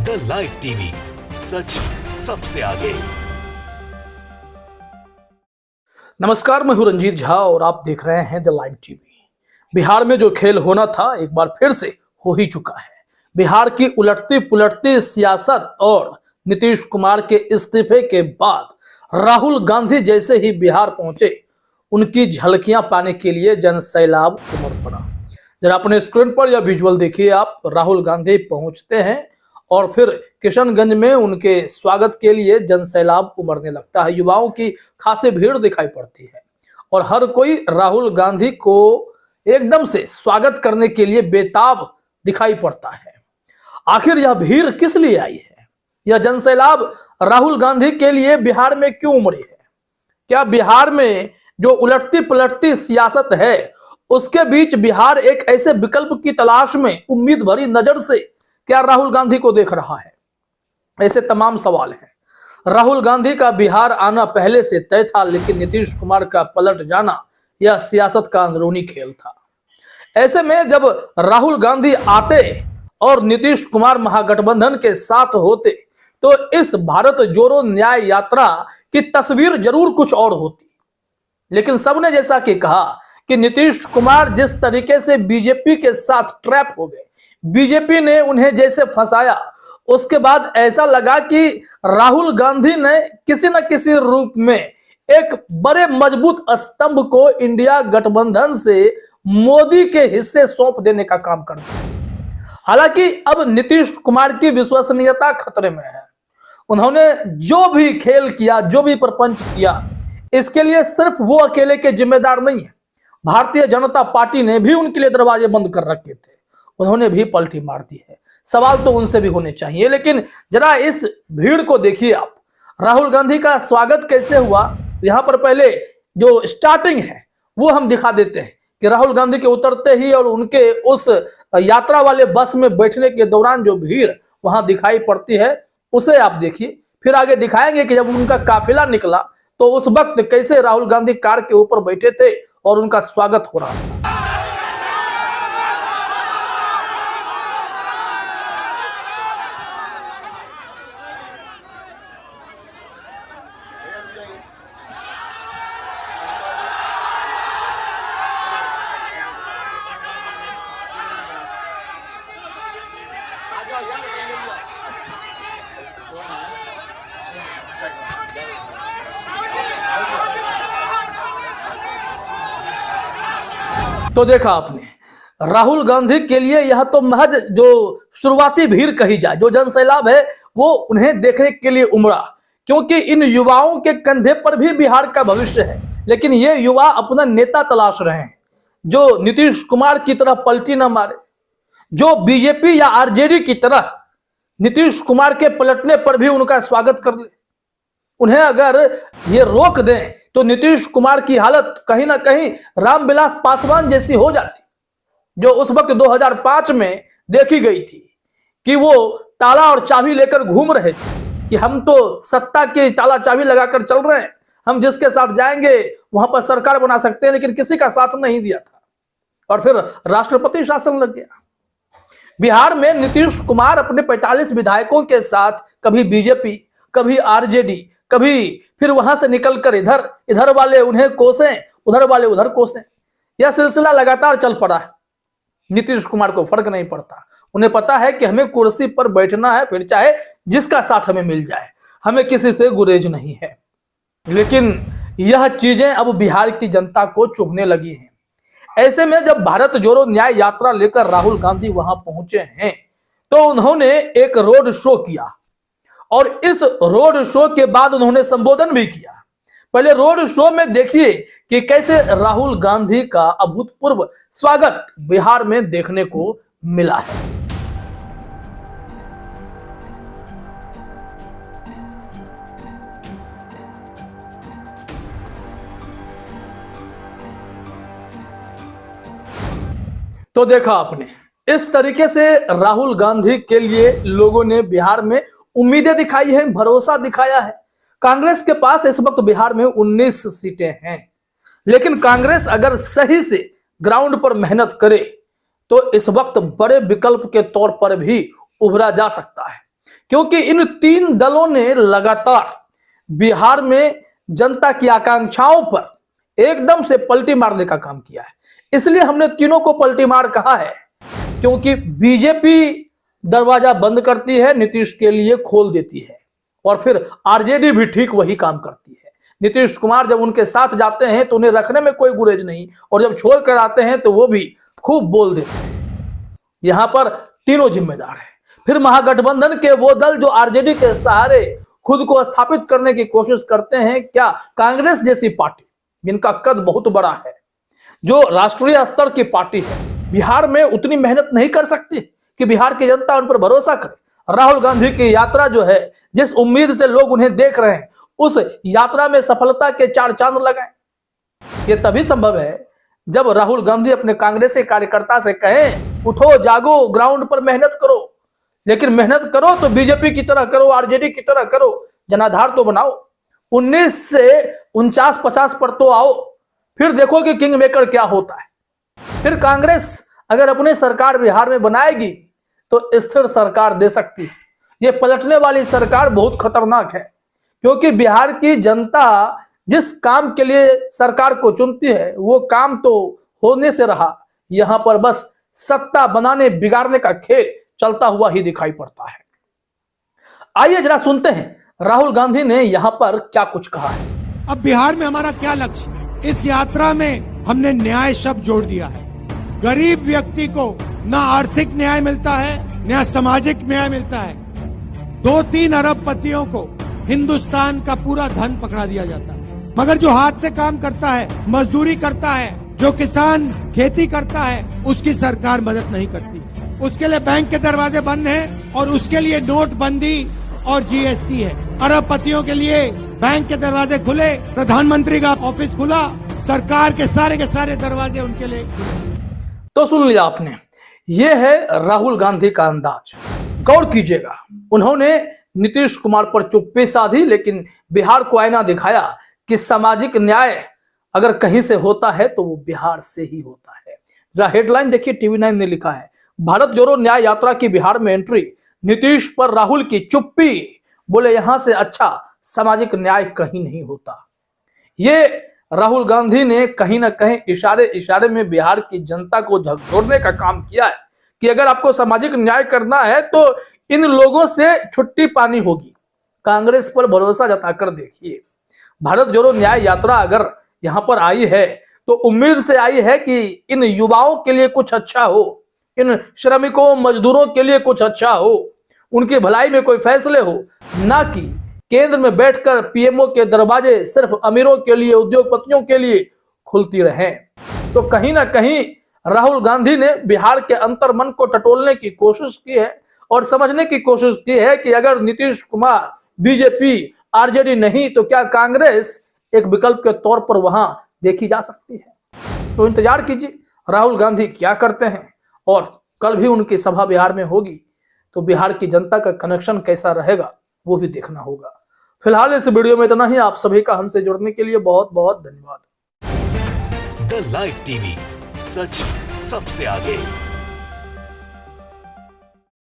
The live TV, सच सबसे आगे। नमस्कार, मैं हूं रंजीत झा और आप देख रहे हैं द लाइव टीवी। बिहार में जो खेल होना था एक बार फिर से हो ही चुका है। बिहार की उलटती पुलटती सियासत और नीतीश कुमार के इस्तीफे के बाद राहुल गांधी जैसे ही बिहार पहुंचे, उनकी झलकियां पाने के लिए जनसैलाब उमड़ पड़ा। जरा अपने स्क्रीन पर यह विजुअल देखिए आप। राहुल गांधी पहुंचते हैं और फिर किशनगंज में उनके स्वागत के लिए जनसैलाब उमड़ने लगता है। युवाओं की खासी भीड़ दिखाई पड़ती है और हर कोई राहुल गांधी को एकदम से स्वागत करने के लिए बेताब दिखाई पड़ता है। आखिर यह भीड़ किस लिए आई है? यह जनसैलाब राहुल गांधी के लिए बिहार में क्यों उमड़ी है? क्या बिहार में जो उलटती पलटती सियासत है उसके बीच बिहार एक ऐसे विकल्प की तलाश में उम्मीद भरी नजर से क्या राहुल गांधी को देख रहा है? ऐसे तमाम सवाल हैं। राहुल गांधी का बिहार आना पहले से तय था, लेकिन नीतीश कुमार का पलट जाना यह सियासत का अंदरूनी खेल था। ऐसे में जब राहुल गांधी आते और नीतीश कुमार महागठबंधन के साथ होते तो इस भारत जोड़ो न्याय यात्रा की तस्वीर जरूर कुछ और होती। लेकिन सबने जैसा कि कहा कि नीतीश कुमार जिस तरीके से बीजेपी के साथ ट्रैप हो गए, बीजेपी ने उन्हें जैसे फंसाया, उसके बाद ऐसा लगा कि राहुल गांधी ने किसी न किसी रूप में एक बड़े मजबूत स्तंभ को इंडिया गठबंधन से मोदी के हिस्से सौंप देने का काम कर दिया। हालांकि अब नीतीश कुमार की विश्वसनीयता खतरे में है। उन्होंने जो भी खेल किया, जो भी प्रपंच किया, इसके लिए सिर्फ वो अकेले के जिम्मेदार नहीं है। भारतीय जनता पार्टी ने भी उनके लिए दरवाजे बंद कर रखे थे, उन्होंने भी पलटी मार दी है। सवाल तो उनसे भी होने चाहिए। लेकिन जरा इस भीड़ को देखिए आप। राहुल गांधी का स्वागत कैसे हुआ, यहां पर पहले जो स्टार्टिंग है वो हम दिखा देते हैं कि राहुल गांधी के उतरते ही और उनके उस यात्रा वाले बस में बैठने के दौरान जो भीड़ वहां दिखाई पड़ती है उसे आप देखिए। फिर आगे दिखाएंगे कि जब उनका काफिला निकला तो उस वक्त कैसे राहुल गांधी कार के ऊपर बैठे थे और उनका स्वागत हो रहा था। तो देखा आपने, राहुल गांधी के लिए यह तो महज जो शुरुआती भीड़ कही जाए, जो जनसैलाब है, वो उन्हें देखने के लिए उमड़ा, क्योंकि इन युवाओं के कंधे पर भी बिहार का भविष्य है। लेकिन ये युवा अपना नेता तलाश रहे हैं जो नीतीश कुमार की तरह पलटी ना मारे, जो बीजेपी या आरजेडी की तरह नीतीश कुमार के पलटने पर भी उनका स्वागत कर ले। उन्हें अगर ये रोक दें तो नीतीश कुमार की हालत कहीं ना कहीं रामविलास पासवान जैसी हो जाती, जो उस वक्त 2005 में देखी गई थी कि वो ताला और चाबी लेकर घूम रहे थे कि हम तो सत्ता की ताला चाबी लगाकर चल रहे हैं, हम जिसके साथ जाएंगे वहां पर सरकार बना सकते हैं, लेकिन किसी का साथ नहीं दिया था और फिर राष्ट्रपति शासन लग गया। बिहार में नीतीश कुमार अपने 45 विधायकों के साथ कभी बीजेपी, कभी आरजेडी, कभी फिर वहां से निकलकर इधर वाले उन्हें कोसें, उधर वाले उधर कोसें। यह सिलसिला लगातार चल पड़ा है। नीतीश कुमार को फर्क नहीं पड़ता, उन्हें पता है कि हमें कुर्सी पर बैठना है, फिर चाहे जिसका साथ हमें मिल जाए, हमें किसी से गुरेज नहीं है। लेकिन यह चीजें अब बिहार की जनता को चुभने लगी हैं। ऐसे में जब भारत जोड़ो न्याय यात्रा लेकर राहुल गांधी वहां पहुंचे हैं तो उन्होंने एक रोड शो किया और इस रोड शो के बाद उन्होंने संबोधन भी किया। पहले रोड शो में देखिए कि कैसे राहुल गांधी का अभूतपूर्व स्वागत बिहार में देखने को मिला है। तो देखा आपने, इस तरीके से राहुल गांधी के लिए लोगों ने बिहार में उम्मीदें दिखाई हैं, भरोसा दिखाया है। कांग्रेस के पास इस वक्त बिहार में 19 सीटें हैं, लेकिन कांग्रेस अगर सही से ग्राउंड पर मेहनत करे तो इस वक्त बड़े विकल्प के तौर पर भी उभरा जा सकता है, क्योंकि इन तीन दलों ने लगातार बिहार में जनता की आकांक्षाओं पर एकदम से पलटी मारने का काम किया है। इसलिए हमने तीनों को पलटी मार कहा है, क्योंकि बीजेपी दरवाजा बंद करती है, नीतीश के लिए खोल देती है, और फिर आरजेडी भी ठीक वही काम करती है। नीतीश कुमार जब उनके साथ जाते हैं तो उन्हें रखने में कोई गुरेज नहीं, और जब छोड़ कर आते हैं तो वो भी खूब बोल देते हैं। यहां पर तीनों जिम्मेदार हैं। फिर महागठबंधन के वो दल जो आरजेडी के सहारे खुद को स्थापित करने की कोशिश करते हैं, क्या कांग्रेस जैसी पार्टी जिनका कद बहुत बड़ा है, जो राष्ट्रीय स्तर की पार्टी है, बिहार में उतनी मेहनत नहीं कर सकती कि बिहार की जनता उन पर भरोसा करे। राहुल गांधी की यात्रा जो है, जिस उम्मीद से लोग उन्हें देख रहे हैं, उस यात्रा में सफलता के चार चांद लगाएं। यह तभी संभव है जब राहुल गांधी अपने कांग्रेसी कार्यकर्ता से कहें, उठो जागो, ग्राउंड पर मेहनत करो, लेकिन मेहनत करो तो बीजेपी की तरह करो, आरजेडी की तरह करो, जनाधार तो बनाओ, 19 से 49-50 पर तो आओ, फिर देखो कि किंग मेकर क्या होता है। फिर कांग्रेस अगर अपनी सरकार बिहार में बनाएगी तो स्थिर सरकार दे सकती है। यह पलटने वाली सरकार बहुत खतरनाक है, क्योंकि बिहार की जनता जिस काम के लिए सरकार को चुनती है वो काम तो होने से रहा, यहां पर बस सत्ता बनाने बिगाड़ने का खेल चलता हुआ ही दिखाई पड़ता है। आइए जरा सुनते हैं राहुल गांधी ने यहां पर क्या कुछ कहा है। अब बिहार में हमारा क्या लक्ष्य है? इस यात्रा में हमने न्याय शब्द जोड़ दिया है। गरीब व्यक्ति को ना आर्थिक न्याय मिलता है, ना सामाजिक न्याय मिलता है। 2-3 अरबपतियों को हिंदुस्तान का पूरा धन पकड़ा दिया जाता है, मगर जो हाथ से काम करता है, मजदूरी करता है, जो किसान खेती करता है, उसकी सरकार मदद नहीं करती। उसके लिए बैंक के दरवाजे बंद हैं और उसके लिए नोटबंदी और जीएसटी है। अरबपतियों के लिए बैंक के दरवाजे खुले, प्रधानमंत्री का ऑफिस खुला, सरकार के सारे दरवाजे उनके लिए खुले। तो सुन लिया आपने, यह है राहुल गांधी का अंदाज। गौर कीजिएगा, उन्होंने नीतीश कुमार पर चुप्पी साधी, लेकिन बिहार को आईना दिखाया कि सामाजिक न्याय अगर कहीं से होता है तो वो बिहार से ही होता है। जरा हेडलाइन देखिए, TV9 ने लिखा है, भारत जोड़ो न्याय यात्रा की बिहार में एंट्री, नीतीश पर राहुल की चुप्पी, बोले यहां से अच्छा सामाजिक न्याय कहीं नहीं होता। ये राहुल गांधी ने कहीं ना कहीं इशारे में बिहार की जनता को झकझोरने का काम किया है कि अगर आपको सामाजिक न्याय करना है तो इन लोगों से छुट्टी पानी होगी। कांग्रेस पर भरोसा जताकर देखिए, भारत जोड़ो न्याय यात्रा अगर यहां पर आई है तो उम्मीद से आई है कि इन युवाओं के लिए कुछ अच्छा हो, इन श्रमिकों मजदूरों के लिए कुछ अच्छा हो, उनकी भलाई में कोई फैसले हो, ना कि केंद्र में बैठकर पीएमओ के दरवाजे सिर्फ अमीरों के लिए, उद्योगपतियों के लिए खुलती रहे। तो कहीं ना कहीं राहुल गांधी ने बिहार के अंतर्मन को टटोलने की कोशिश की है और समझने की कोशिश की है कि अगर नीतीश कुमार, बीजेपी, आरजेडी नहीं तो क्या कांग्रेस एक विकल्प के तौर पर वहां देखी जा सकती है। तो इंतजार कीजिए राहुल गांधी क्या करते हैं, और कल भी उनकी सभा बिहार में होगी तो बिहार की जनता का कनेक्शन कैसा रहेगा वो भी देखना होगा। फिलहाल इस वीडियो में इतना ही। आप सभी का हमसे जुड़ने के लिए बहुत बहुत धन्यवाद। द लाइव टीवी, सच सबसे आगे।